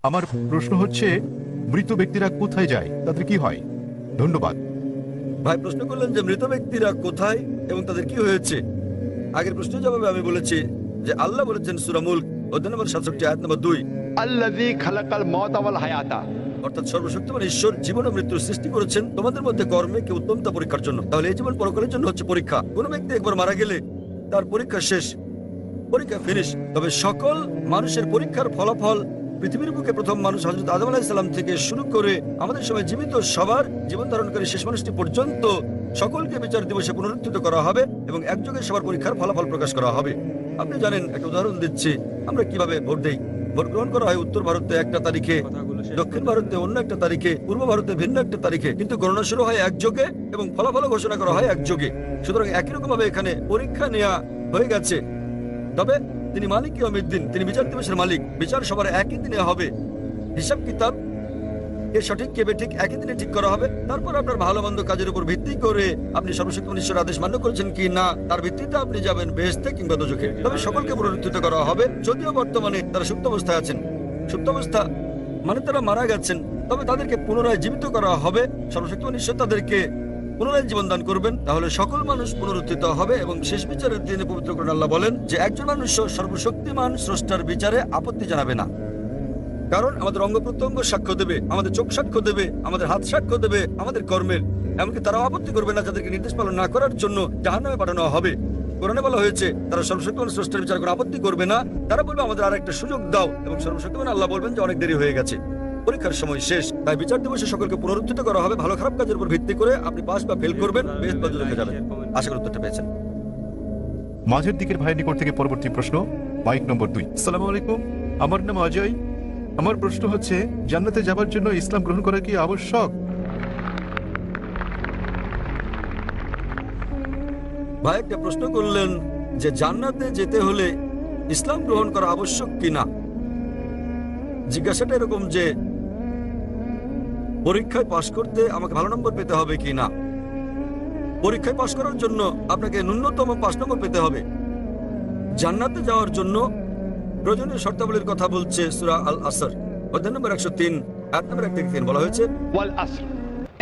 আমার প্রশ্ন হচ্ছে, মৃত ব্যক্তিরা কোথায় যায়, তাদের কি হয়? ধন্যবাদ। ভাই প্রশ্ন করলেন যে মৃত ব্যক্তিরা কোথায় এবং তাদের কি হয়েছে। আগের প্রশ্নের জবাবে আমি বলেছি যে আল্লাহ বলেছেন সূরা মুলক অধ্যায় নম্বর 67 আয়াত নম্বর 2, আল্লাযী খালাকাল মাউতা ওয়াল হায়াতা, অর্থাৎ সর্বশক্তিমান ঈশ্বর জীবন ও মৃত্যুর সৃষ্টি করেছেন তোমাদের মধ্যে কর্মে কে উত্তমতা পরীক্ষার জন্য। তাহলে এই জীবন পরকালের জন্য হচ্ছে পরীক্ষা। কোনো ব্যক্তি একবার মারা গেলে তার পরীক্ষা শেষ, পরীক্ষা ফিনিশ। তবে সকল মানুষের পরীক্ষার ফলাফল পৃথিবীর বুকে প্রথম মানুষ হযরত আদম আলাইহিস সালাম থেকে শুরু করে আমাদের সময় জীবিত সবার জীবন ধারণকারী শেষ মানুষটি পর্যন্ত সকলকে বিচার দিবসে পুনরুত্থিত করা হবে এবং একযোগে সবার পরীক্ষার ফলাফল প্রকাশ করা হবে। আপনি জানেন, একটা উদাহরণ দিচ্ছি, আমরা কিভাবে ভোট দেই। ভোট গ্রহণ করা হয় উত্তর ভারতে একটা তারিখে, দক্ষিণ ভারতে অন্য একটা তারিখে, পূর্ব ভারতে ভিন্ন একটা তারিখে, কিন্তু গণনা শুরু হয় একযোগে এবং ফলাফল ঘোষণা করা হয় একযোগে। সুতরাং একই রকম ভাবে এখানে পরীক্ষা নেওয়া হয়ে গেছে। তবে তিনি মালিক ইয়াউমিদ্দিন, তিনি বিচার দিবসের মালিক। বিচার সবার একই দিনে হবে। হিসাব কিতাব কে সঠিক কে বেঠিক একই দিনে ঠিক করা হবে। তারপর আপনার ভালো মন্দ কাজের উপর ভিত্তি করে আপনি সর্বশক্তিমান ঈশ্বরের আদেশ মান্য করেছেন কি না, তার ভিত্তিতে আপনি যাবেন বেহেশতে কিংবা দোজখে। তবে সকলকে পুনরুত্থিত করা হবে, যদিও বর্তমানে তারা সুপ্ত অবস্থায় আছেন। সুপ্ত অবস্থা মানে তারা মারা গেছেন, তবে তাদেরকে পুনরায় জীবিত করা হবে। সর্বশক্তিমান ঈশ্বর তাদেরকে পুনরায় জীবন দান করবেন। তাহলে সকল মানুষ পুনরুত্থিত হবে এবং শেষ বিচারের দিনে পবিত্র কোরআন আল্লাহ বলেন যে একজন মানুষ সর্বশক্তিমান স্রষ্টার বিচারে আপত্তি জানাবে না। কারণ আমাদের অঙ্গ প্রত্যঙ্গ সাক্ষ্য দেবে, আমাদের চোখ সাক্ষ্য দেবে, আমাদের হাত সাক্ষ্য দেবে আমাদের কর্মের। এমনকি তারাও আপত্তি করবে না যাদেরকে নির্দেশ পালন না করার জন্য জাহান্নামে পাঠানো হবে। কোরআনে বলা হয়েছে তারা সর্বশক্তিমান স্রষ্টার বিচার করে আপত্তি করবে না। তারা বলবে আমাদের আর একটা সুযোগ দাও, এবং সর্বশক্তিমান আল্লাহ বলবেন যে অনেক দেরি হয়ে গেছে, পরীক্ষার সময় শেষ। তাই বিচার দিবসে সকলকে পুনরুত্থিত করা হবে ভালো খারাপ কাজের উপর ভিত্তি করে। আপনি পাস বা ফেল করবেন, বেহেশত বা দোজখে যাবেন। আশা করি উত্তরটা পেয়েছেন। মাঝের দিকের ভাইয়ের নিকট থেকে পরবর্তী প্রশ্ন, মাইক নম্বর 2। আসসালামু আলাইকুম, আমার নাম অজয়। আমার প্রশ্ন হচ্ছে, জান্নাতে যাবার জন্য ইসলাম গ্রহণ করা কি আবশ্যক? ভাই একটা প্রশ্ন করলেন যে জান্নাতে যেতে হলে ইসলাম গ্রহণ করা আবশ্যক কিনা। জিজ্ঞাসাটা এরকম যে পরীক্ষায় পাশ করতে আমাকে ভালো নম্বর পেতে হবে কিনা। পরীক্ষায় পাশ করার জন্য আপনাকে ন্যূনতম 5 নম্বর পেতে হবে। জান্নাতে যাওয়ার জন্য প্রয়োজনীয় শর্তাবলীর কথা বলছে সূরা আল আসর অধ্যায় নম্বর 103 আয়াত নম্বর 1 থেকে 3 বলা হয়েছে, ওয়াল আসর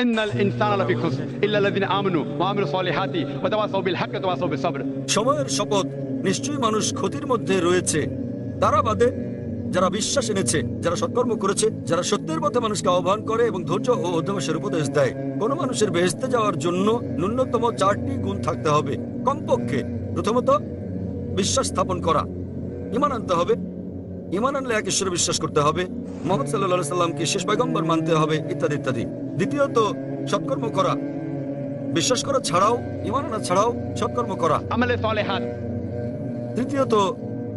ইন্নাল ইনসানা লাফি খুসর ইল্লা আল্লাযিনা আমানু ওয়া আমিলুস সলিহাতি ওয়া তাওয়াসাউ বিল হাক্কি ওয়া তাওয়াসাউ বিস সাবর। সময়ের শপথ, নিশ্চয়ই মানুষ ক্ষতির মধ্যে রয়েছে, তারা বাদে যারা বিশ্বাস এনেছে, যারা সৎকর্ম করেছে, যারা সত্যের পথে মানুষকে আহ্বান করে এবং ধৈর্য ও অধ্যবসায়ের উপদেশ দেয়। কোন মানুষের বেহেশতে যাওয়ার জন্য ন্যূনতম 4টি গুণ থাকতে হবে। কমপক্ষে প্রথমত বিশ্বাস স্থাপন করা, ঈমান আনতে হবে। ঈমান আনলে এক ঈশ্বরে বিশ্বাস করতে হবে, মুহাম্মদ সাল্লাল্লাহু আলাইহি সাল্লামকে শেষ পয়গম্বর মানতে হবে, ইত্যাদি ইত্যাদি। দ্বিতীয়ত সৎকর্ম করা, বিশ্বাস করা ছাড়াও, ঈমান আনা ছাড়াও সৎকর্ম করা। আমালে সলিহাত। তৃতীয়ত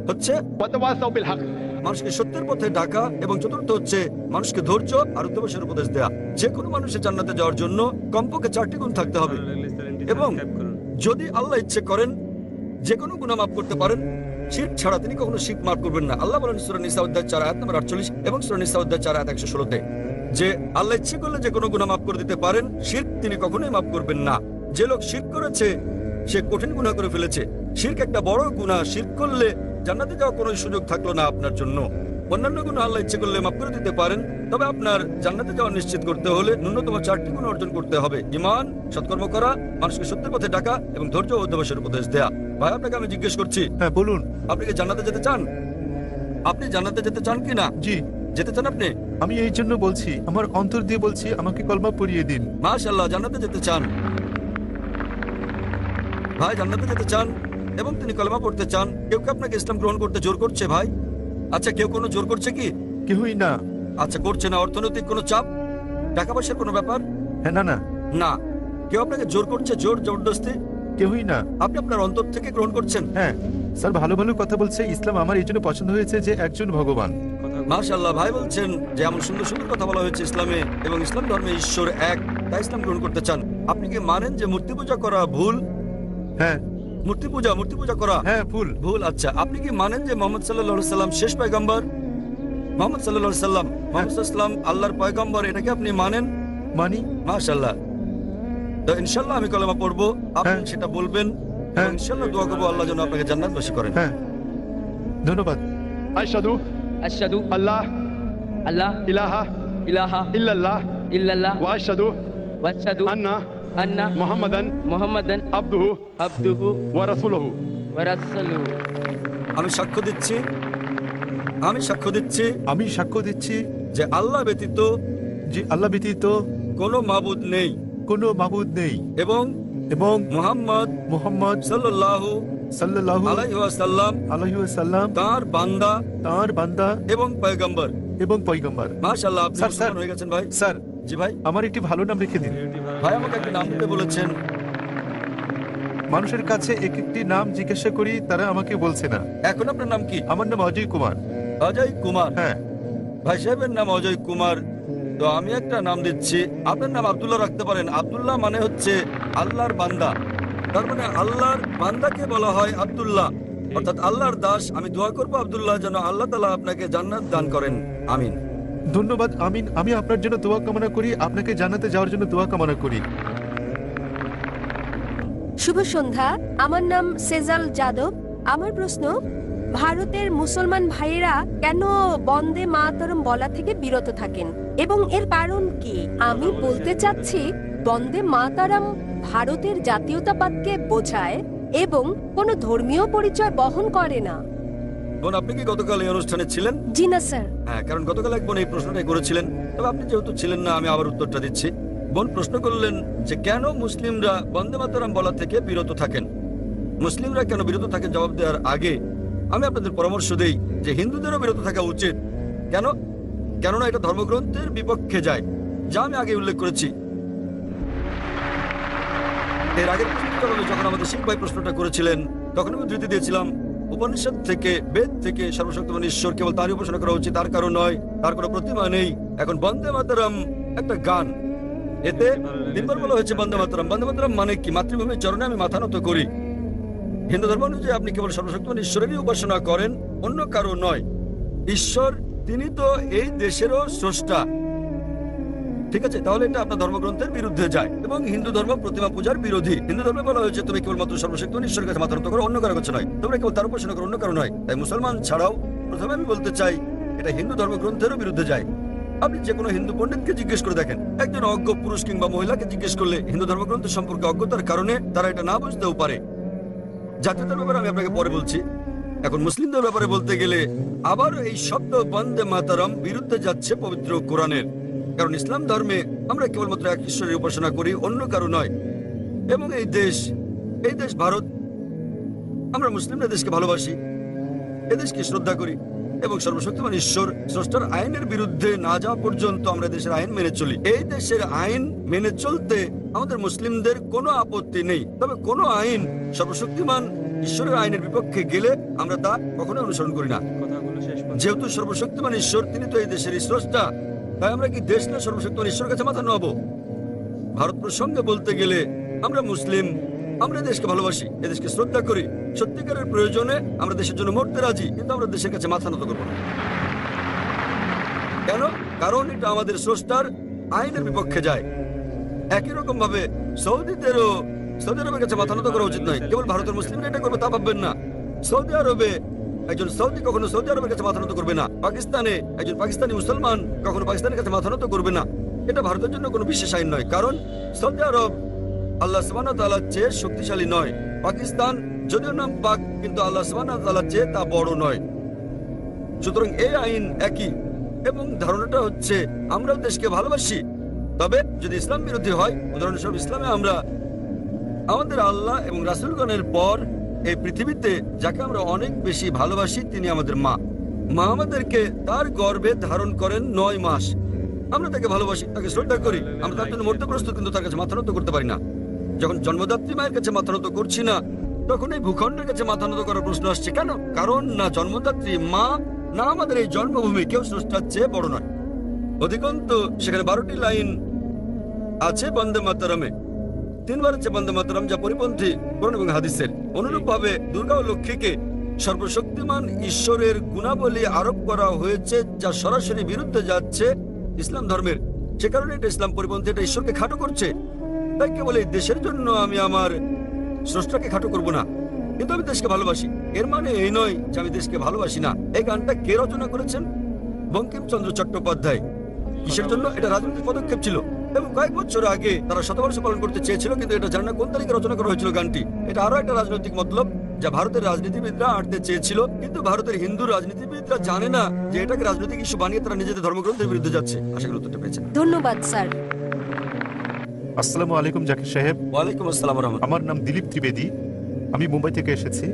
হচ্ছে ওয়া তাওয়াসাউ বিল হক, মানুষকে সত্যের পথে ডাকা। এবং চতুর্থ হচ্ছে মানুষকে ধৈর্য আর উদ্যমের উপদেশ দেয়া। যে কোনো মানুষের জান্নাতে যাওয়ার জন্য কমপক্ষে 4টি গুণ থাকতে হবে। এবং যদি আল্লাহ ইচ্ছে করেন যে কোনো গুনাহ মাফ করতে পারেন, শিরক ছাড়া তিনি কখনো শিরক মাফ করবেন না। আল্লাহ বলেন সূরা নিসা অধ্যায় 4 আয়াত নম্বর 48 এবং সূরা নিসা অধ্যায় 4 আয়াত 116 যে আল্লাহ ইচ্ছে করলে যে কোনো গুনাহ মাফ করে দিতে পারেন, শিরক তিনি কখনোই মাফ করবেন না। যে লোক শিরক করেছে সে কঠিন গুনাহ করে ফেলেছে। শিরক একটা বড় গুনাহ। শিরক করলে জান্নাতে যাওয়ার কোনো সুযোগ থাকলো না আপনার জন্য। অন্যান্য গুনাহ আল্লাহ ইচ্ছে করলে মাফ করে দিতে পারেন, তবে আপনার জান্নাতে যাওয়া নিশ্চিত করতে হলে ন্যূনতম 4টি গুণ অর্জন করতে হবে। ঈমান, সৎকর্ম করা, মানুষকে সত্যের পথে ডাকা এবং ধৈর্য ও অধ্যবসায়ের উপদেশ দেয়া। ভাই আপনাকে আমি জিজ্ঞেস করছি, হ্যাঁ বলুন। আপনি কি জান্নাতে যেতে চান? আপনি জান্নাতে যেতে চান কি না? জি, যেতে চান আপনি? আমি এই জন্য বলছি, আমার অন্তর দিয়ে বলছি, আমাকে কলমা পড়িয়ে দিন। মাশাআল্লাহ, জান্নাতে যেতে চান। ভাই জান্নাতে যেতে চান এবং তিনি কলেমা পড়তে চান। কেউ কি আপনাকে ইসলাম গ্রহণ করতে জোর করছে ভাই? আচ্ছা, কেউ কোনো জোর করছে কি? কেউই না। আচ্ছা, করছে না। অর্থনৈতিক কোনো চাপ, টাকা পয়সার কোনো ব্যাপার? হ্যাঁ, না না, না। কেউ আপনাকে জোর করছে, জোর জবরদস্তি? কেউই না। আপনি আপনার অন্তর থেকে গ্রহণ করছেন? হ্যাঁ স্যার, ভালো ভালো কথা বলছে। ইসলাম আমার এই জন্য পছন্দ হয়েছে যে একজন ভগবান। মাশাআল্লাহ, ভাই বলছেন যে এমন সুন্দর সুন্দর কথা বলা হয়েছে ইসলামে, এবং ইসলাম ধর্মে ঈশ্বর এক, তাই ইসলাম গ্রহণ করতে চান। আপনি কি মানেন যে মূর্তি পূজা করা ভুল? হ্যাঁ মূর্তি পূজা করা হ্যাঁ ভুল। ভুল। আচ্ছা, আপনি কি মানেন যে মোহাম্মদ সাল্লাল্লাহু আলাইহি সাল্লাম শেষ পয়গম্বর? মোহাম্মদ সাল্লাল্লাহু আলাইহি সাল্লাম, মোহাম্মদ সাল্লাল্লাহু আলাইহি সাল্লাম আল্লাহর পয়গম্বর, এটাকে আপনি মানেন? মানি। মাশাআল্লাহ। তো ইনশাআল্লাহ আমি কলেমা পড়বো, আপনি হ্যাঁ। সেটা বলবেন, হ্যাঁ। এবং ইনশাআল্লাহ দোয়া করবো আল্লাহ যেন আপনাকে জান্নাতবাসী করেন। হ্যাঁ, ধন্যবাদ। আশহাদু আশহাদু আল্লাহ আল্লাহ ইলাহা ইলাহা ইল্লাল্লাহ ইল্লাল্লাহ ওয়া আশহাদু ওয়া আশহাদু আন্না আন্না মুহাম্মাদান মুহাম্মাদান আবদুহু আবদুহু ওয়া রাসূলুহু। ওয়া রাসূলুহু। আমি সাক্ষ্য দিচ্ছি আমি সাক্ষ্য দিচ্ছি যে আল্লাহ ব্যতীত যে আল্লাহ ব্যতীত কোনো মাবুদ নেই কোনো মাবুদ নেই এবং এবং মুহাম্মদ মুহাম্মদ সাল্লাল্লাহু সাল্লাল্লাহু আলাইহি ওয়াসাল্লাম আলাইহি ওয়াসাল্লাম তার বান্দা তার বান্দা এবং পয়গম্বর। এবং পয়গম্বর। মাশাআল্লাহ, আপনি স্যার, মুসলমান হয়ে গেছেন ভাই। স্যার, জি ভাই। আমার একটি ভালো নাম রেখে দিন। ভাই আমাকে একটা নাম দিতে বলেছেন। মানুষের কাছে এক একটি নাম জিজ্ঞাসা করি, তারা আমাকে বলছে না। এখন আপনার নাম কি? আমার নাম অজয় কুমার। অজয় কুমার। হ্যাঁ, ভাই সাহেবের নাম অজয় কুমার। তো আমি একটা নাম দিচ্ছি, আপনার নাম আব্দুল্লাহ রাখতে পারেন। আব্দুল্লাহ মানে হচ্ছে আল্লাহর বান্দা, তার মানে আল্লাহর বান্দাকে বলা হয় আব্দুল্লাহ, অর্থাৎ আল্লাহর দাস। আমি দোয়া করবো আব্দুল্লাহ যেন আল্লাহ তাআলা আপনাকে জান্নাত দান করেন। আমিন। ধন্যবাদ। আমিন। আমি আপনার জন্য দোয়া কামনা করি, আপনাকে জান্নাতে যাওয়ার জন্য দোয়া কামনা করি। শুভ সন্ধ্যা। আমার নাম সেজাল যাদব। আমার প্রশ্ন, ভারতের মুসলমান ভাইয়েরা কেন বন্দে মাতরম বলা থেকে বিরত থাকেন এবং এর কারণ কি? আমি বলতে চাচ্ছি, বন্দে মাতরম ভারতের জাতীয়তাবাদকে বোঝায় এবং কোনো ধর্মীয় পরিচয় বহন করে না। বোন, আপনি কি গতকাল এই অনুষ্ঠানে ছিলেন? জি না স্যার। হ্যাঁ, কারণ গতকাল এক বোন এই প্রশ্নটাই করেছিলেন। তবে আপনি যেহেতু ছিলেন না, আমি আবার উত্তরটা দিচ্ছি। বোন প্রশ্ন করলেন যে কেন মুসলিমরা বন্দে মাতরম বলা থেকে বিরত থাকেন। মুসলিমরা কেন বিরত থাকেন জবাব দেওয়ার আগে আমি আপনাদের পরামর্শ দেই যে হিন্দুদেরও বিরত থাকা উচিত। কেন? কেননা এটা ধর্মগ্রন্থের বিপক্ষে যায়, যা আমি আগে উল্লেখ করেছি। এর আগের প্রশ্নটা যখন আমাদের শিখ ভাই প্রশ্নটা করেছিলেন, তখন আমি উদ্ধৃতি দিয়েছিলাম উপনিষদ থেকে, বেদ থেকে, সর্বশক্তিমান ঈশ্বর কেবল তারই উপাসনা করা উচিত, তার কারণ নয়, তার কোনো প্রতিমা নেই। এখন বন্দে মাতরম একটা গান, এতে তিনবার বলা হয়েছে বন্দে মাতরম। বন্দে মাতরম মানে কি? মাতৃভূমির চরণে আমি মাথা নত করি। হিন্দু ধর্ম অনুযায়ী আপনি কেবল সর্বশক্তিমান ঈশ্বরেরই উপাসনা করেন, অন্য কারো নয়। ঈশ্বর তিনি তো এই দেশেরও স্রষ্টা, ঠিক আছে? তাহলে এটা আপনার ধর্মগ্রন্থের বিরুদ্ধে যায় এবং হিন্দু ধর্ম প্রতিমা পূজার বিরোধী। হিন্দু ধর্মে বলা হয়েছে তুমি কেবলমাত্র সর্বশক্তিমান ঈশ্বরের কাছে মাথা নত করো, অন্য কারো কাছে নয়। তোমরা কেবল তার উপাসনা করো, অন্য কারো নয়। তাই মুসলমান ছাড়াও প্রথমে আমি বলতে চাই এটা হিন্দু ধর্মগ্রন্থেরও বিরুদ্ধে যায়। আপনি যে কোনো হিন্দু পণ্ডিতকে জিজ্ঞেস করে দেখেন, একজন অজ্ঞ পুরুষ কিংবা মহিলাকে জিজ্ঞেস করলে হিন্দু ধর্মগ্রন্থ সম্পর্কে অজ্ঞতার কারণে তারা এটা না বুঝতেও পারে। জাতীয়তার ব্যাপারে আমি আপনাকে পরে বলছি। এখন মুসলিমদের ব্যাপারে বলতে গেলে আবার এই শব্দ বন্দে মাতরম বিরুদ্ধে যাচ্ছে পবিত্র কোরআনের। কারণ ইসলাম ধর্মে আমরা কেবলমাত্র এক ঈশ্বরের উপাসনা করি, অন্য কারো নয়। এবং এই দেশ ভারত, আমরা মুসলিমরা দেশকে ভালোবাসি, এদেশকে শ্রদ্ধা করি এবং সর্বশক্তিমান ঈশ্বর স্রষ্টার আইনের বিরুদ্ধে না যাওয়া পর্যন্ত আমরা দেশের আইন মেনে চলি। এই দেশের আইন মেনে চলতে আমাদের মুসলিমদের কোনো আপত্তি নেই। তবে কোনো আইন সর্বশক্তিমান ঈশ্বরের আইনের বিপক্ষে গেলে আমরা তা কখনো অনুসরণ করি না। যেহেতু সর্বশক্তিমান ঈশ্বর তিনি তো এই দেশের স্রষ্টা, তাই আমরা কি দেশ না সর্বশক্তিমান ঈশ্বরের কাছে মাথা নোয়াবো? ভারত প্রসঙ্গে বলতে গেলে আমরা মুসলিম, আমরা দেশকে ভালোবাসি, এদেশকে শ্রদ্ধা করি। সত্যিকারের প্রয়োজনে আমরা দেশের জন্য মরতে রাজি, কিন্তু আমরা দেশের কাছে মাথা নত করবো না। কেন? কারণ এটা আমাদের স্রষ্টার আইনের বিপক্ষে যায়। একই রকম ভাবে সৌদি আরবের কাছে মাথা নত করা উচিত নয়। কেবল ভারতের মুসলিমরা এটা করবে তা ভাববেন না। সৌদি আরবে একজন সৌদি কখনো সৌদি আরবের কাছে মাথা নত করবে না। পাকিস্তানে একজন পাকিস্তানি মুসলমান কখনো পাকিস্তানের কাছে মাথা নত করবে না। এটা ভারতের জন্য কোনো বিশেষ আইন নয়, কারণ সৌদি আরব আল্লাহ সুবহানাহু ওয়া তাআলার চেয়ে শক্তিশালী নয়। পাকিস্তান যদিও নাম পাক, কিন্তু আল্লাহ সুবহানাহু ওয়া তাআলার চেয়ে তা বড় নয়। সুতরাং এই আইন একই এবং ধারণাটা হচ্ছে আমরাও দেশকে ভালোবাসি। তবে যদি ইসলাম বিরোধী হয়, উদাহরণস্বরূপ ইসলামে আমরা আমাদের আল্লাহ এবং রাসূলগণের পর এই পৃথিবীতে যাকে আমরা অনেক বেশি ভালোবাসি তিনি আমাদের মা। মা আমাদেরকে তার গর্ভে ধারণ করেন 9 মাস। আমরা তাকে ভালোবাসি, তাকে শ্রদ্ধা করি, আমরা তার জন্য মরতে প্রস্তুত, কিন্তু তার কাছে মাথা নত করতে পারি না। যখন জন্মদাত্রী মায়ের কাছে মাথা নত করছি না, তখন এই ভূখণ্ডের কাছে মাথা নত করার প্রশ্ন আসছে কেন? কারণ না জন্মদাত্রী মা, না আমাদের এই জন্মভূমি কেউ স্রষ্টার চেয়ে বড় নয়। অধিকন্তু সেখানে 12টি লাইন আছে বন্দে মাতরমে, 3 বার আছে বন্দে মাতরম, যা পরিপন্থী কোরআন এবং হাদিসের। অনুরূপ ভাবে দুর্গা ও লক্ষ্মীকে সর্বশক্তিমান ঈশ্বরের গুণাবলী আরোপ করা হয়েছে, যা সরাসরি বিরুদ্ধে যাচ্ছে ইসলাম ধর্মের। সে কারণে এটা ইসলাম পরিপন্থী, এটা ঈশ্বরকে খাটো করছে। তাই কেবল এই দেশের জন্য আমি আমার স্রষ্টাকে খাটো করব না, কিন্তু আমি দেশকে ভালোবাসি। এর মানে এই নয় যে আমি দেশকে ভালোবাসি না। এই গানটা কে রচনা করেছেন? বঙ্কিমচন্দ্র চট্টোপাধ্যায়। কিসের জন্য? এটা রাজনৈতিক পদক্ষেপ ছিল এবং কয়েক বছর আগে তারা শতবর্ষ পালন করতে চেয়েছিল, কিন্তু এটা জানা কোন তারিখে রচনা করা হয়েছিল গানটি। এটা আরো একটা রাজনৈতিক মতলব যা ভারতের রাজনীতিবিদরা আনতে চেয়েছিল, কিন্তু ভারতের হিন্দু রাজনীতিবিদরা জানে না যে এটাকে রাজনৈতিক ইস্যু বানিয়ে তারা নিজেদের ধর্মগ্রন্থের বিরুদ্ধে যাচ্ছে। আশা করি উত্তরটা পেয়েছেন। ধন্যবাদ স্যার। আসসালামু আলাইকুম জাকির সাহেব। ওয়ালাইকুম আসসালাম রহমান। আমার নাম দিলীপ ত্রিবেদী। আমি মুম্বাই থেকে এসেছি।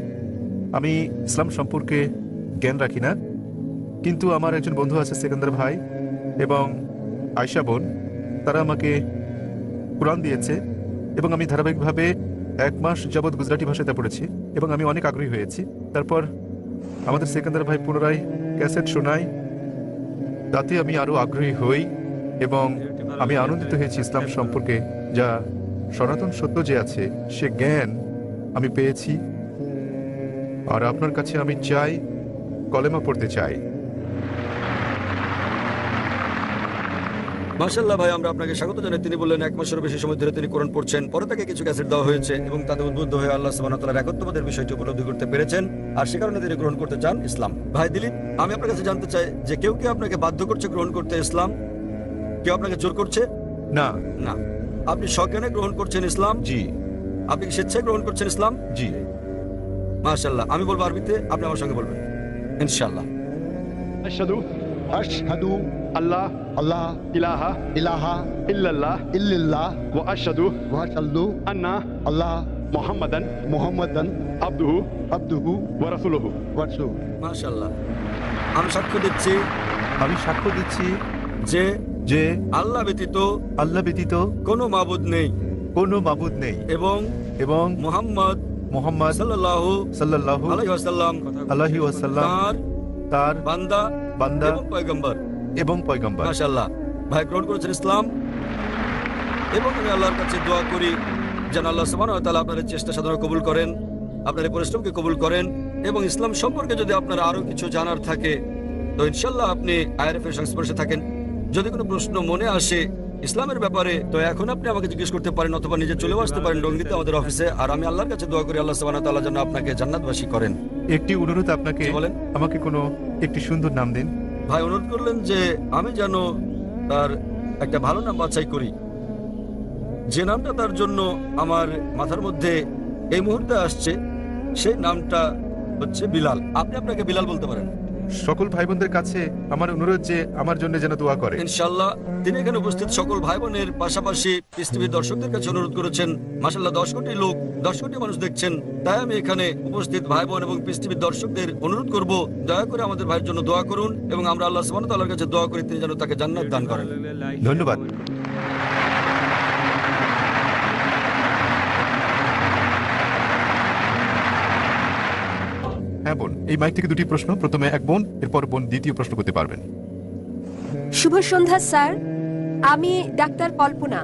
আমি ইসলাম সম্পর্কে জ্ঞান রাখি না, কিন্তু আমার একজন বন্ধু আছে সেকেন্দার ভাই এবং আয়শা বোন, তারা আমাকে কোরআন দিয়েছে এবং আমি ধারাবাহিকভাবে 1 মাস যাবৎ গুজরাটি ভাষাতে পড়েছি এবং আমি অনেক আগ্রহী হয়েছি। তারপর আমাদের সেকেন্দার ভাই পুনরায় ক্যাসেট শোনায়, তাতে আমি আরও আগ্রহী হই এবং আমি আনন্দিত হয়েছি ইসলাম সম্পর্কে যা সনাতন সত্য যে আছে সে জ্ঞান আমি পেয়েছি। আর আপনার কাছে আমি চাই, কলেমা পড়তে চাই। মাশাআল্লাহ ভাই, আমরা আপনাকে স্বাগত জানাই। তিনি বললেন 1 মাসেরও বেশি সময় ধরে তিনি কোরআন পড়ছেন। পরে তাকে কিছু ক্যাসেট দেওয়া হয়েছে এবং তাতে উদ্বুদ্ধ হয়ে আল্লাহ সুবহানাহু ওয়া তাআলার একত্ববাদের বিষয়টি উপলব্ধি করতে পেরেছেন, আর সে কারণে তিনি গ্রহণ করতে চান ইসলাম। ভাই দিলীপ, আমি আপনার কাছে জানতে চাই যে কেউ কি আপনাকে বাধ্য করছে গ্রহণ করতে ইসলাম? কেউ আপনাকে জোর করছে? না। না, আপনি সজ্ঞানে গ্রহণ করছেন ইসলাম। জি। আপনি কি স্বেচ্ছায় গ্রহণ করছেন ইসলাম? জি। মাশাআল্লাহ। আমি বলবো আরবিতে, আপনি আমার সঙ্গে বলবেন ইনশাআল্লাহ। أشهد أشهد الله الله إله إله إلا الله إلا الله وأشهد وأشهد أن الله محمدا محمدا عبده عبده ورسوله। ورسوله। মাশাআল্লাহ। আমি সাক্ষ্য দিচ্ছি আমি সাক্ষ্য দিচ্ছি যে যে আল্লাহ ব্যতীত আল্লাহ ব্যতীত কোনো মাবুদ নেই কোনো মাবুদ নেই এবং এবং মুহাম্মদ মুহাম্মদ সাল্লাল্লাহু সাল্লাল্লাহু আলাইহি ওয়াসাল্লাম আলাইহি ওয়াসাল্লাম তার বান্দা বান্দা এবং পয়গম্বর। এবং পয়গম্বর। মাশাআল্লাহ। ভাই গ্রহণ করেছেন ইসলাম এবং আমি আল্লাহর কাছে দোয়া করি যেন আল্লাহ সুবহানাহু ওয়া তাআলা আপনার এই চেষ্টা সাধনা কবুল করেন, আপনার এই পরিশ্রমকে কবুল করেন, এবং ইসলাম সম্পর্কে যদি আপনার আরো কিছু জানার থাকে তো ইনশাআল্লাহ আপনি আইআরএফ এর সংস্পর্শে থাকেন। যদি কোনো প্রশ্ন মনে আসে ইসলামের ব্যাপারে তো এখন আপনি আমাকে জিজ্ঞেস করতে পারেন, অথবা নিজে চলেও আসতে পারেন ডঙ্গিতে আমাদের অফিসে। আর আমি আল্লাহর কাছে দোয়া করি আল্লাহ সুবহানাহু ওয়া তাআলা যেন আপনাকে জান্নাতবাসী করেন। একটি অনুরোধ আপনাকে, জি, বলেন। আমাকে কোনো একটি সুন্দর নাম দিন। ভাই অনুরোধ করলেন যে আমি যেন তার একটা ভালো নাম বাছাই করি, যে নামটা তার জন্য আমার মাথার মধ্যে এই মুহূর্তে আসছে সেই নামটা হচ্ছে বিলাল। আপনি আপনাকে বিলাল বলতে পারেন। সকল ভাই বোনদের কাছে আমার অনুরোধ যে আমার জন্য যেন দোয়া করে। ইনশাআল্লাহ। তিনি এখানে উপস্থিত সকল ভাই বোনের পাশাপাশি পিস টিভির দর্শকদের কাছে অনুরোধ করেছেন। মাশাআল্লাহ 10 কোটি লোক, 10 কোটি মানুষ দেখছেন, তাই আমি এখানে উপস্থিত ভাই বোন এবং পিস টিভির দর্শকদের অনুরোধ করব দয়া করে আমাদের ভাইয়ের জন্য দোয়া করুন এবং আমরা আল্লাহ সুবহানাহু ওয়া তাআলার কাছে দোয়া করি তিনি যেন তাকে জান্নাত দান করেন। ধন্যবাদ। হ্যাঁ বোন, এই মাইক থেকে 2টি প্রশ্ন, প্রথমে এক বোন, এরপর বোন দ্বিতীয় প্রশ্ন করতে পারবেন। শুভ সন্ধ্যা স্যার, আমি ডাক্তার কল্পনা।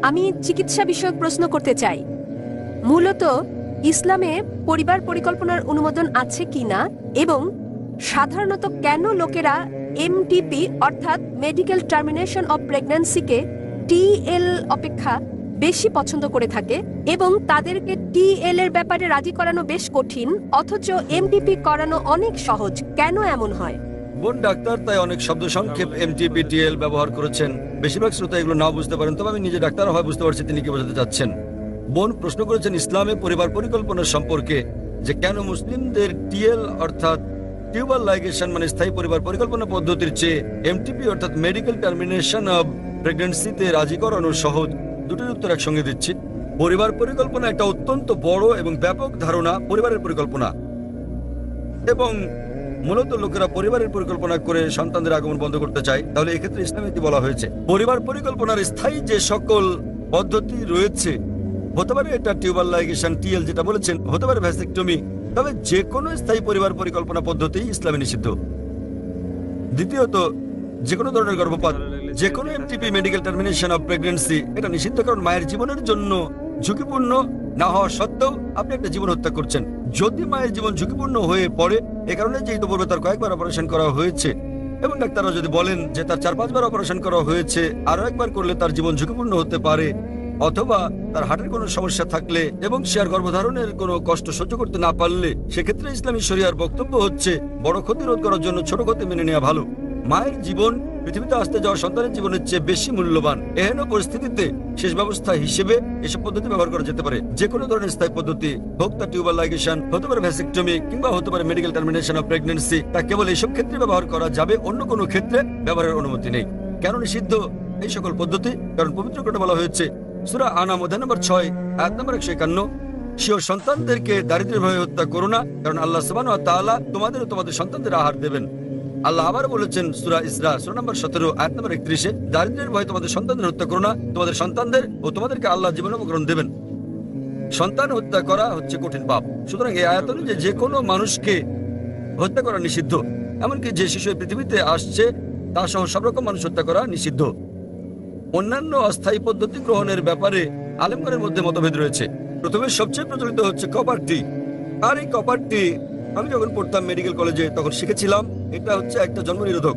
আমি চিকিৎসা বিষয়ক প্রশ্ন করতে চাই। মূলত ইসলামে পরিবার পরিকল্পনার অনুমোদন আছে কিনা এবং সাধারণত কেন লোকেরা এমটিপি অর্থাৎ মেডিকেল টার্মিনেশন অফ প্রেগন্যান্সিকে টিএল অপেক্ষা বেশি পছন্দ করে থাকে এবং তাদেরকে টিএল এর ব্যাপারে রাজি করানো বেশ কঠিন, অথচ এমটিপি করানো অনেক সহজ। কেন এমন হয়? বোন ডাক্তার, তাই অনেক শব্দ সংক্ষেপ এমটিপিটিএল ব্যবহার করেছেন। বেশিরভাগ শ্রোতা এগুলো নাও বুঝতে পারেন, তবে আমি নিজে ডাক্তার হয় বুঝতে পারছি তিনি কি বোঝাতে চাচ্ছেন। বোন প্রশ্ন করেছেন ইসলামে পরিবার পরিকল্পনার সম্পর্কে, যে কেন মুসলিমদের টিএল অর্থাৎ টিউবাল লাইগেশন মানে স্থায়ী পরিবার পরিকল্পনা পদ্ধতির চেয়ে এমটিপি অর্থাৎ মেডিকেল টার্মিনেশন অব প্রেগন্যান্সিতে রাজি করানো সহজ। দুটোর উত্তর একসঙ্গে দিচ্ছি। পরিবার পরিকল্পনা একটা অত্যন্ত বড় এবং ব্যাপক ধারণা, পরিবারের পরিকল্পনা, এবং মূলত লোকেরা পরিবারের পরিকল্পনা করে সন্তানদের আগমন বন্ধ করতে চায়। তাহলে এক্ষেত্রে ইসলামে কি বলা হয়েছে? পরিবার পরিকল্পনার স্থায়ী যে সকল পদ্ধতি রয়েছে, হতে পারে এটা টিউবাল লাইগেশন টিএল যেটা বলেছেন, হতে পারে ভ্যাসেক্টমি, তবে যে কোনো স্থায়ী পরিবার পরিকল্পনা পদ্ধতি ইসলামে নিষিদ্ধ। দ্বিতীয়ত, যে কোনো ধরনের গর্ভপাত, যে কোনো MTP medical termination of pregnancy এটা নিষিদ্ধ, কারণ মায়ের জীবনের জন্য ঝুঁকিপূর্ণ না হওয়া সত্ত্বেও আপনি একটা জীবন হত্যা করছেন। যদি মায়ের জীবন ঝুঁকিপূর্ণ হয়ে পড়ে, এ কারণে যে ইতিপূর্বে তার কয়েকবার অপারেশন করা হয়েছে এবং ডাক্তাররা যদি বলেন যে তার 4-5 বার অপারেশন করা হয়েছে, আরো একবার করলে তার জীবন ঝুঁকিপূর্ণ হতে পারে, অথবা তার হার্টের কোনো সমস্যা থাকলে এবং সে আর গর্ভধারণের কোনো কষ্ট সহ্য করতে না পারলে, সেক্ষেত্রে ইসলামী শরিয়ার বক্তব্য হচ্ছে বড় ক্ষতি রোধ করার জন্য ছোট ক্ষতি মেনে নেওয়া ভালো। মায়ের জীবন পৃথিবীতে আসতে যাওয়া সন্তানের জীবনের চেয়ে বেশি মূল্যবান। এহেন পরিস্থিতিতে শেষ ব্যবস্থা হিসেবে এসব পদ্ধতি ব্যবহার করা যেতে পারে। যে কোনো ধরনের স্থায়ী পদ্ধতি হোক, তা টিউবার লাইগেশন হতে পারে, ভ্যাসেক্টমি কিংবা হতে পারে মেডিকেল টার্মিনেশন অফ প্রেগন্যান্সি। তা কেবল এইসব ক্ষেত্রে ব্যবহার করা যাবে, অন্য কোনো ক্ষেত্রে ব্যবহারের অনুমতি নেই। কেন নিষিদ্ধ এই সকল পদ্ধতি? কারণ পবিত্র গ্রন্থে বলা হয়েছে, সূরা আনাম অধ্যায় নম্বর 6 আয়াত নম্বর 151, স্বীয় সন্তানদেরকে দারিদ্র্যের ভয়ে হত্যা করো না, কারণ আল্লাহ সুবহানাহু ওয়া তাআলা তোমাদের ও তোমাদের সন্তানদের আহার দেবেন। আল্লাহ আবার বলেছেন সূরা ইসরা সূরা নম্বর 17 আয়াত নম্বর 31, দারিদ্র্যের ভয়ে তোমাদের সন্তানদের হত্যা করো না, তোমাদের সন্তানদের ও তোমাদেরকে আল্লাহ জীবন উপকরণ দেবেন। সন্তান হত্যা করা হচ্ছে কঠিন পাপ। সুতরাং এই আয়াত অনুযায়ী যে কোনো মানুষকে হত্যা করা নিষিদ্ধ। এমনকি যে শিশু এই পৃথিবীতে আসছে তা সহ সব রকম মানুষ হত্যা করা নিষিদ্ধ। অন্যান্য অস্থায়ী পদ্ধতি গ্রহণের ব্যাপারে আলেমগণের মধ্যে মতভেদ রয়েছে। প্রথমে সবচেয়ে প্রচলিত হচ্ছে কপার টি। আর এই কপার টি আমি যখন পড়তাম মেডিকেল কলেজে তখন শিখেছিলাম এটা হচ্ছে একটা জন্ম নিরোধক।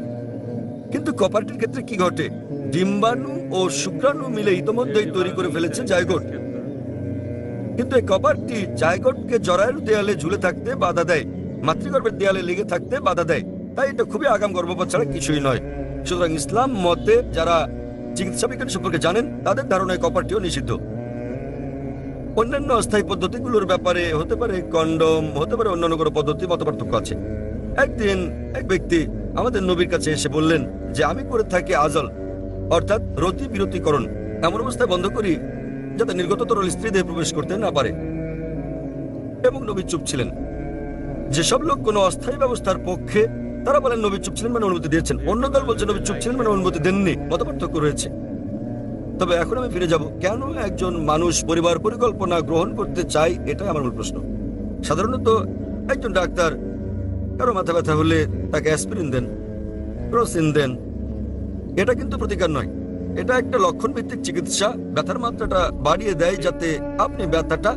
কিন্তু কপার টির ক্ষেত্রে কি ঘটে? ডিম্বাণু ও শুক্রাণু মিলে ইতোমধ্যেই তৈরি করে ফেলেছে জায়গোট। কিন্তু এই কপার টি জায়গোটকে জরায়ুর দেয়ালে ঝুলে থাকতে বাধা দেয়, মাতৃগর্ভের দেয়ালে লেগে থাকতে বাধা দেয়। তাই এটা খুবই আগাম গর্ভপাত ছাড়া কিছুই নয়। সুতরাং ইসলাম মতে যারা চিকিৎসা বিজ্ঞান সম্পর্কে জানেন তাদের ধারণায় কপারটিও নিষিদ্ধ। অন্যান্য অস্থায়ী পদ্ধতিগুলোর ব্যাপারে হতে পারে কন্ডম, হতে পারে অন্যান্য কোনো পদ্ধতি, মতপার্থক্য আছে। একদিন এক ব্যক্তি আমাদের নবীর কাছে এসে বললেন যে আমি করে থাকি আজল, অর্থাৎ রতি বিরতিকরণ, এমন অবস্থায় বন্ধ করি যাতে নির্গত তরল স্ত্রী দেহে প্রবেশ করতে না পারে। এবং নবী চুপ ছিলেন। যেসব লোক কোনো অস্থায়ী ব্যবস্থার পক্ষে তারা বলেন নবী চুপ ছিলেন মানে অনুমতি দিয়েছেন, অন্য দল বলছে নবী চুপ ছিলেন মানে অনুমতি দেননি। মতপার্থক্য রয়েছে। তবে এখন আমি ফিরে যাব, কেন একজন মানুষ পরিবার পরিকল্পনা গ্রহণ করতে চায়, এটাই আমার মূল প্রশ্ন। সাধারণত একজন ডাক্তার কারো মাথা ব্যথা হলে তাকে অ্যাসপিরিন দেন, ক্রোসিন দেন। এটা কিন্তু প্রতিকার নয়, এটা একটা লক্ষণ ভিত্তিক চিকিৎসা। ব্যথার মাত্রাটা বাড়িয়ে দেয় যাতে আপনি ব্যথাটা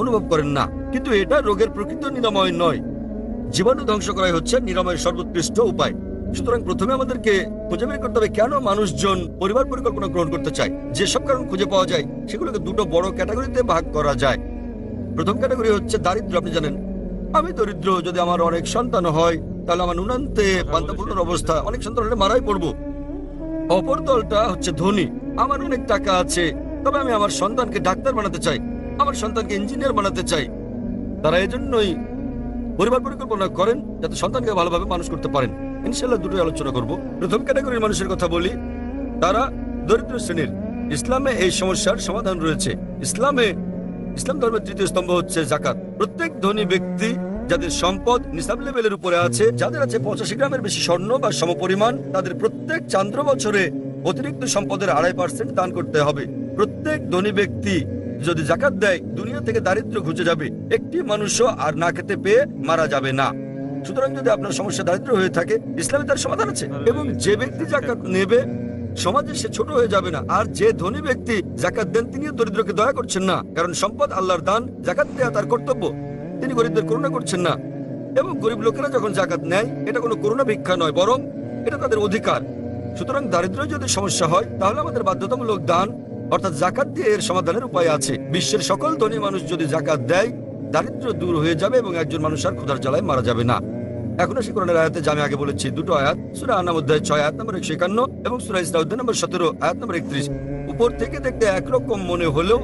অনুভব করেন না, কিন্তু এটা রোগের প্রকৃত নিরাময় নয়। জীবাণু ধ্বংস করাই হচ্ছে নিরাময়ের সর্বোৎকৃষ্ট উপায়। সুতরাং প্রথমে আমাদেরকে খুঁজে বের করতে হবে কেন মানুষজন পরিবার পরিকল্পনা গ্রহণ করতে চায়। যেসব কারণ খুঁজে পাওয়া যায় সেগুলোকে দুটো বড় ক্যাটাগরিতে ভাগ করা যায়। প্রথম ক্যাটাগরি হচ্ছে দারিদ্র্য। আপনি জানেন আমি দরিদ্র, যদি আমার অনেক সন্তান হয় তাহলে আমার নুনান্তে পান্তাপূর্ণর অবস্থা, অনেক সন্তান হলে মারাই পড়বো। অপর দলটা হচ্ছে ধনী, আমার অনেক টাকা আছে, তবে আমি আমার সন্তানকে ডাক্তার বানাতে চাই, আমার সন্তানকে ইঞ্জিনিয়ার বানাতে চাই। তারা এজন্যই পরিবার পরিকল্পনা করেন যাতে সন্তানকে ভালোভাবে মানুষ করতে পারেন। ইনশাআল্লাহ দুটোই আলোচনা করব। প্রথম ক্যাটাগরির মানুষের কথা বলি, তারা দরিদ্র শ্রেণীর। ইসলামে এই সমস্যার সমাধান রয়েছে। ইসলাম ধর্মের তৃতীয় স্তম্ভ হচ্ছে জাকাত। প্রত্যেক ধনী ব্যক্তি যাদের সম্পদ নিসাব লেভেলের উপরে আছে, যাদের আছে 85 গ্রামের বেশি স্বর্ণ বা সমপরিমাণ, তাদের প্রত্যেক চান্দ্র বছরে অতিরিক্ত সম্পদের 2.5% দান করতে হবে। প্রত্যেক ধনী ব্যক্তি যদি জাকাত দেয় দুনিয়া থেকে দারিদ্র্য ঘুচে যাবে, একটি মানুষও আর না খেতে পেয়ে মারা যাবে না। সুতরাং যদি আপনার সমস্যা দারিদ্র হয়ে থাকে, ইসলামে তার সমাধান আছে। এবং যে ব্যক্তি জাকাত নেবে সমাজে সে ছোট হয়ে যাবে না। আর যে ধনী ব্যক্তি জাকাত দেন তিনিও দরিদ্রকে দয়া করছেন না, কারণ সম্পদ আল্লাহর দান, জাকাত দেওয়া তার কর্তব্য। তিনি গরিবদের করুণা করছেন না। এবং গরিব লোকেরা যখন জাকাত নেয় এটা কোনো করুণা ভিক্ষা নয়, বরং এটা তাদের অধিকার। সুতরাং দারিদ্র যদি সমস্যা হয় তাহলে আমাদের বাধ্যতামূলক দান অর্থাৎ জাকাত দিয়ে এর সমাধানের উপায় আছে। বিশ্বের সকল ধনী মানুষ যদি জাকাত দেয় দারিদ্র দূর হয়ে যাবে এবং একজন মানুষ আর ক্ষুধার জ্বালায় মারা যাবে না। এখন আসি কোরআনের আয়াতে, যা আমি আগে বলেছি, দুটো আয়াত, সূরা আনাম অধ্যায় 6 আয়াত নম্বর 151 এবং সূরা ইসরা অধ্যায় নম্বর 17 আয়াত নম্বর 31। উপর থেকে দেখতে একরকম মনে হলেও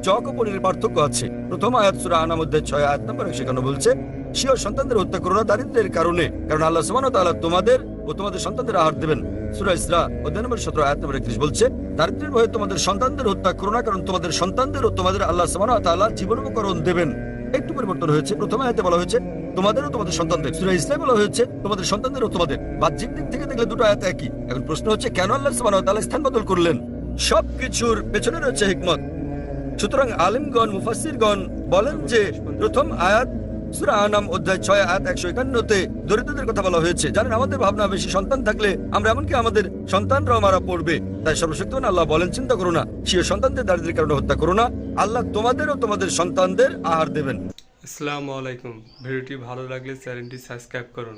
চক ও পনিরের পার্থক্য আছে। প্রথম আয়াত সূরা আনাম অধ্যায় 6 আয়াত নম্বর 151 বলছে, স্বীয় সন্তানদের হত্যা করো না দারিদ্র্যের কারণে, কারণ আল্লাহ সুবহানাহু ওয়া তাআলা তোমাদের ও তোমাদের সন্তানদের আহার দেবেন। সূরা ইসরা অধ্যায় নম্বর 17 আয়াত নম্বর 31 বলছে, দারিদ্র্যের ভয়ে তোমাদের সন্তানদের হত্যা করো না, কারণ তোমাদের সন্তানদের ও তোমাদের আল্লাহ সুবহানাহু ওয়া তাআলা জীবন উপকরণ দেবেন। একটু পরিবর্তন হয়েছে। প্রথম আয়াতে বলা হয়েছে তোমাদের ও তোমাদের সন্তানদের, সূরা ইসরায় বলা হয়েছে তোমাদের সন্তানদের ও তোমাদের। বাহ্যিক দিক থেকে দেখলে দুটো আয়াত একই। এখন প্রশ্ন হচ্ছে কেন আল্লাহ সুবহানাহু ওয়া তাআলা স্থান বদল করলেন? সবকিছুর পেছনে রয়েছে হিকমত। সুতরাং আলিমগণ, মুফাসসিরগণ বলেন যে প্রথম আয়াত সূরা আনাম অধ্যায় 6 আয়াত 151-তে দরিদ্রদের কথা বলা হয়েছে। জানেন আমাদের ভাবনা বেশি সন্তান থাকলে আমরা এমনকি আমাদের সন্তানরাও মারা পড়বে। তাই সর্বশক্তিমান আল্লাহ বলেন চিন্তা করো না, স্বীয় সন্তানদের দারিদ্র্যের কারণে হত্যা করো না, আল্লাহ তোমাদের ও তোমাদের সন্তানদের আহার দেবেন। আসসালামু আলাইকুম। ভিডিওটি ভালো লাগলে চ্যানেলটি সাবস্ক্রাইব করুন।